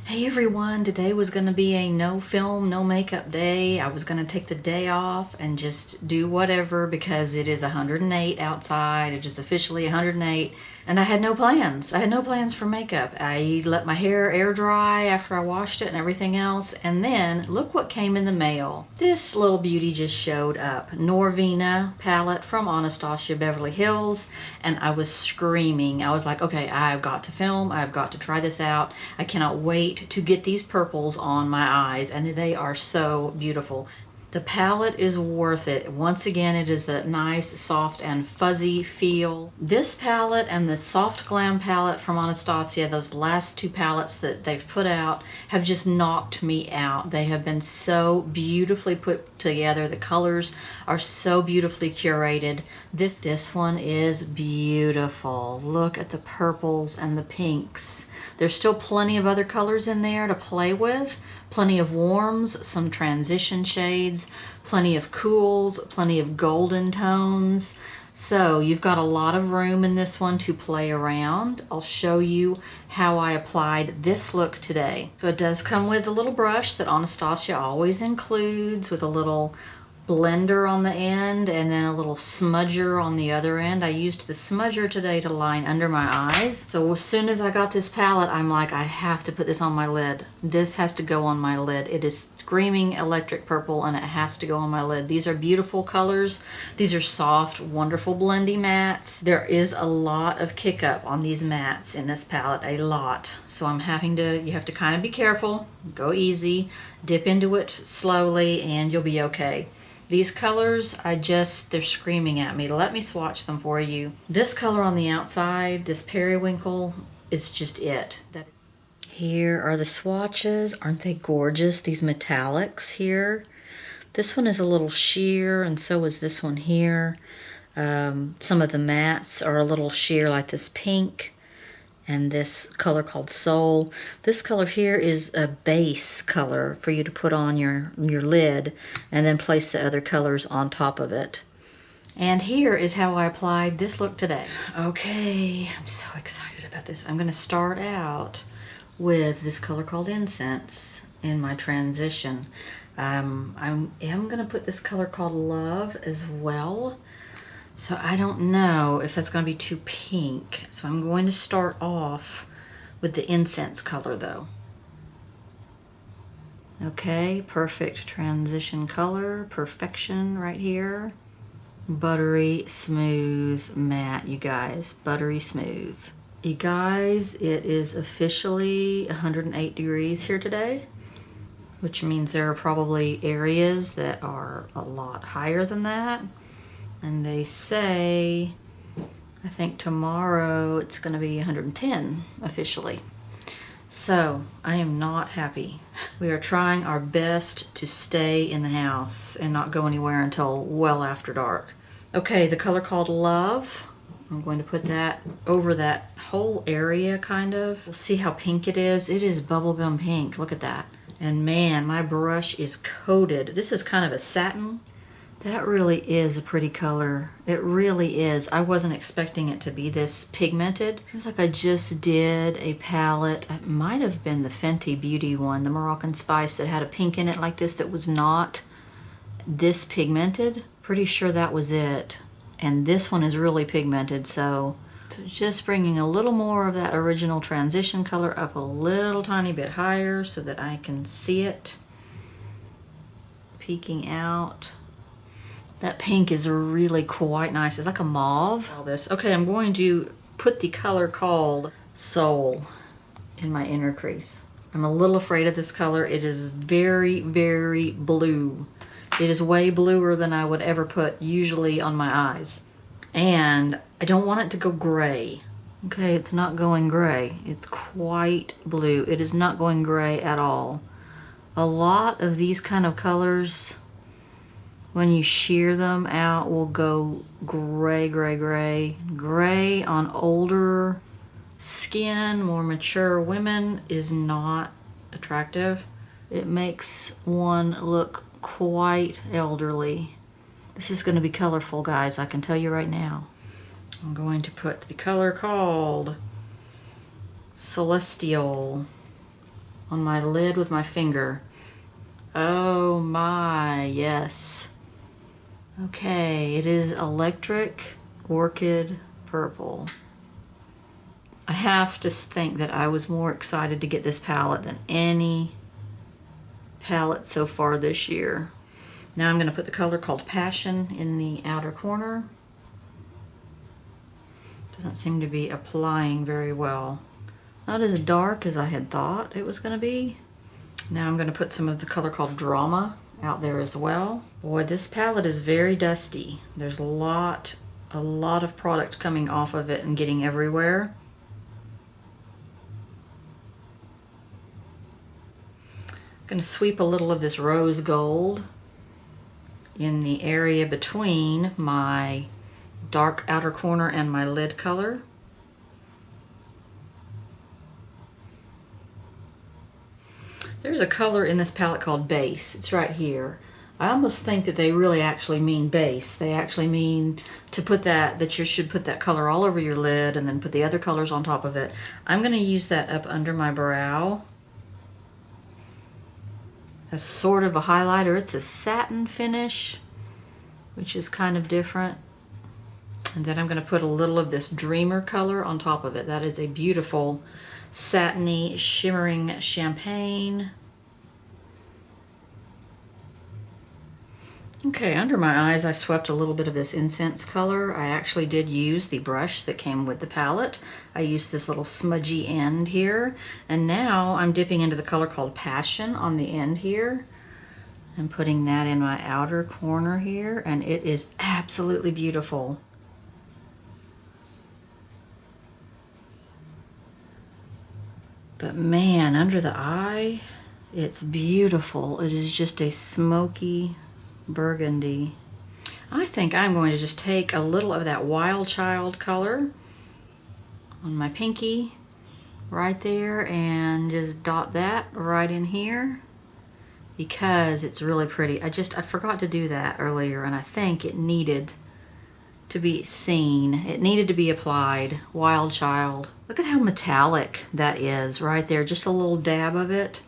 Hey everyone, today was going to be a no film, no makeup day. I was going to take the day off and just do whatever because it is 108 outside. It is officially 108 and I had no plans. I had no plans for makeup. I let my hair air dry after I washed it and everything else, and then look what came in the mail. This little beauty just showed up. Norvina palette from Anastasia, Beverly Hills, and I was screaming. I was like, okay, I've got to film. I've got to try this out. I cannot wait to get these purples on my eyes, and they are so beautiful. The palette is worth it. Once again, it is that nice, soft, and fuzzy feel. This palette and the Soft Glam palette from Anastasia, those last two palettes that they've put out, have just knocked me out. They have been so beautifully put together. The colors are so beautifully curated. This one is beautiful. Look at the purples and the pinks. There's still plenty of other colors in there to play with. Plenty of warms, some transition shades, plenty of cools, plenty of golden tones. So you've got a lot of room in this one to play around. I'll show you how I applied this look today. So it does come with a little brush that Anastasia always includes, with a little blender on the end and then a little smudger on the other end. I used the smudger today to line under my eyes. So as soon as I got this palette, I'm like, I have to put this on my lid. This has to go on my lid. It is screaming electric purple and it has to go on my lid. These are beautiful colors. These are soft, wonderful blendy mattes. There is a lot of kick up on these mattes in this palette, a lot. So I'm having to, you have to kind of be careful, go easy, dip into it slowly, and you'll be okay. These colors, they're screaming at me. Let me swatch them for you. This color on the outside, this periwinkle, is just it. Here are the swatches. Aren't they gorgeous? These metallics here. This one is a little sheer, and so is this one here. Some of the mattes are a little sheer, like this pink. And this color called Soul. This color here is a base color for you to put on your lid and then place the other colors on top of it. And here is how I applied this look today. Okay, I'm so excited about this. I'm gonna start out with this color called Incense in my transition. I am gonna put this color called Love as well. So I don't know if that's going to be too pink. So I'm going to start off with the Incense color though. Okay, perfect transition color, perfection right here. Buttery smooth matte, you guys, buttery smooth. You guys, it is officially 108 degrees here today, which means there are probably areas that are a lot higher than that. And they say, I think tomorrow it's going to be 110 officially. So I am not happy. We are trying our best to stay in the house and not go anywhere until well after dark. Okay, the color called Love. I'm going to put that over that whole area kind of. We'll see how pink it is. It is bubblegum pink. Look at that. And man, my brush is coated. This is kind of a satin. That really is a pretty color. It really is. I wasn't expecting it to be this pigmented. Seems like I just did a palette. It might have been the Fenty Beauty one, the Moroccan Spice, that had a pink in it like this that was not this pigmented. Pretty sure that was it. And this one is really pigmented, so just bringing a little more of that original transition color up a little tiny bit higher so that I can see it peeking out. That pink is really quite nice. It's like a mauve. All this. Okay, I'm going to put the color called Soul in my inner crease. I'm a little afraid of this color. It is very, very blue. It is way bluer than I would ever put usually on my eyes. And I don't want it to go gray. Okay, it's not going gray. It's quite blue. It is not going gray at all. A lot of these kind of colors, when you shear them out, will go gray, gray, gray. Gray on older skin, more mature women is not attractive. It makes one look quite elderly. This is going to be colorful, guys, I can tell you right now. I'm going to put the color called Celestial on my lid with my finger. Oh my, yes. Okay, it is Electric Orchid Purple. I have to think that I was more excited to get this palette than any palette so far this year. Now I'm going to put the color called Passion in the outer corner. Doesn't seem to be applying very well. Not as dark as I had thought it was going to be. Now I'm going to put some of the color called Drama out there as well. Boy, this palette is very dusty. There's a lot of product coming off of it and getting everywhere. I'm going to sweep a little of this rose gold in the area between my dark outer corner and my lid color. There's a color in this palette called Base. It's right here. I almost think that they really actually mean base. They actually mean to put that you should put that color all over your lid and then put the other colors on top of it. I'm going to use that up under my brow as sort of a highlighter. It's a satin finish, which is kind of different. And then I'm going to put a little of this Dreamer color on top of it. That is a beautiful satiny shimmering champagne. Okay, under my eyes I swept a little bit of this incense color. I actually did use the brush that came with the palette. I used this little smudgy end here, and now I'm dipping into the color called Passion on the end here. I'm putting that in my outer corner here, and it is absolutely beautiful. But man, under the eye, it's beautiful. It is just a smoky burgundy. I think I'm going to just take a little of that Wild Child color on my pinky right there and just dot that right in here because it's really pretty. I forgot to do that earlier, and I think it needed to be seen. It needed to be applied. Wild Child. Look at how metallic that is right there. Just a little dab of it.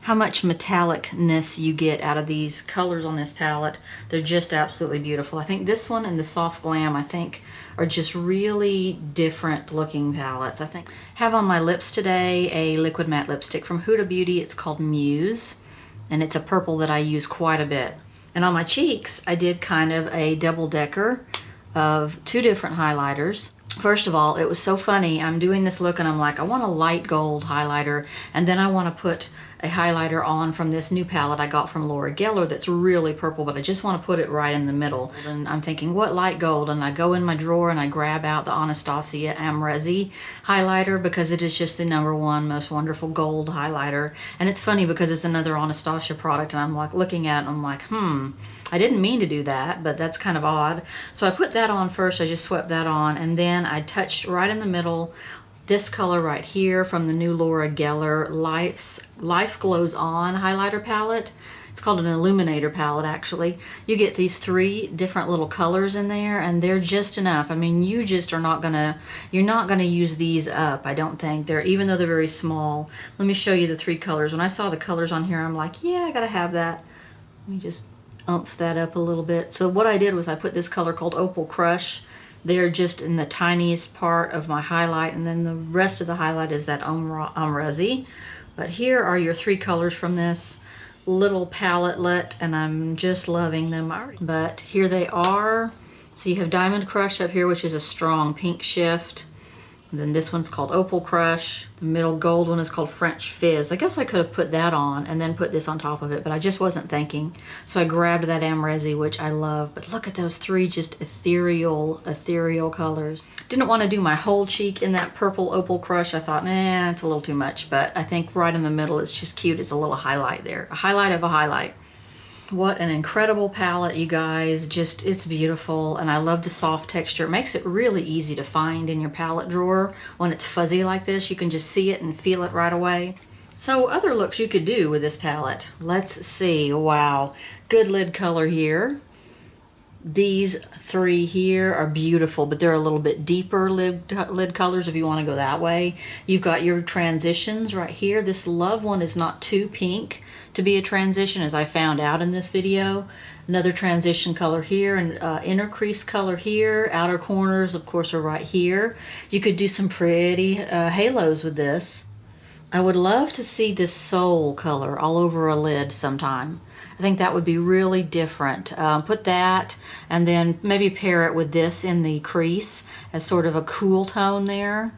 How much metallicness you get out of these colors on this palette. They're just absolutely beautiful. I think this one and the Soft Glam, I think, are just really different looking palettes. I think have on my lips today a liquid matte lipstick from Huda Beauty. It's called Muse, and it's a purple that I use quite a bit. And on my cheeks, I did kind of a double-decker of two different highlighters. First of all, it was so funny. I'm doing this look and I'm like, I want a light gold highlighter, and then I want to put a highlighter on from this new palette I got from Laura Geller that's really purple, but I just want to put it right in the middle. And I'm thinking, what light gold? And I go in my drawer and I grab out the Anastasia Amrezy highlighter because it is just the #1 most wonderful gold highlighter. And it's funny because it's another Anastasia product, and I'm like looking at it and I'm like, I didn't mean to do that, but that's kind of odd. So I put that on first. I just swept that on, and then I touched right in the middle this color right here from the new Laura Geller Life Glows On highlighter palette. It's called an illuminator palette, actually. You get these 3 different little colors in there, and they're just enough. I mean, you just are not gonna, you're not gonna use these up, I don't think. Even though they're very small. Let me show you the 3 colors. When I saw the colors on here, I'm like, yeah, I gotta have that. Let me just umph that up a little bit. So what I did was I put this color called Opal Crush. They're just in the tiniest part of my highlight, and then the rest of the highlight is that Amrezy. But here are your 3 colors from this little palettelet, and I'm just loving them. But here they are. So you have Diamond Crush up here, which is a strong pink shift. And then this one's called Opal Crush. The middle gold one is called French Fizz. I guess I could have put that on and then put this on top of it, but I just wasn't thinking. So I grabbed that Amrezy, which I love. But look at those 3 just ethereal colors. Didn't want to do my whole cheek in that purple Opal Crush. I thought, nah, it's a little too much. But I think right in the middle, it's just cute. It's a little highlight there. A highlight of a highlight. What an incredible palette, you guys. Just, it's beautiful, and I love the soft texture. It makes it really easy to find in your palette drawer. When it's fuzzy like this, you can just see it and feel it right away. So other looks you could do with this palette. Let's see. Wow. Good lid color here. These three here are beautiful, but they're a little bit deeper lid colors if you want to go that way. You've got your transitions right here. This Love one is not too pink to be a transition, as I found out in this video. Another transition color here, and inner crease color here. Outer corners, of course, are right here. You could do some pretty halos with this. I would love to see this soul color all over a lid sometime. I think that would be really different. Put that, and then maybe pair it with this in the crease as sort of a cool tone there.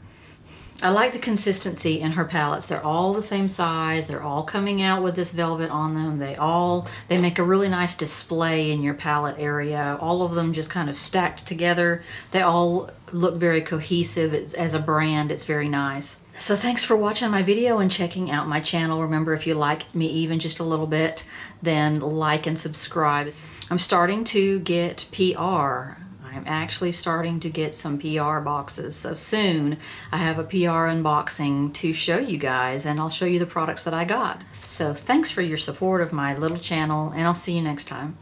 I like the consistency in her palettes. They're all the same size. They're all coming out with this velvet on them. They make a really nice display in your palette area. All of them just kind of stacked together. They all look very cohesive. As a brand, it's very nice. So thanks for watching my video and checking out my channel. Remember, if you like me even just a little bit, then like and subscribe. I'm starting to get PR. I'm actually starting to get some PR boxes. So soon I have a PR unboxing to show you guys, and I'll show you the products that I got. So thanks for your support of my little channel, and I'll see you next time.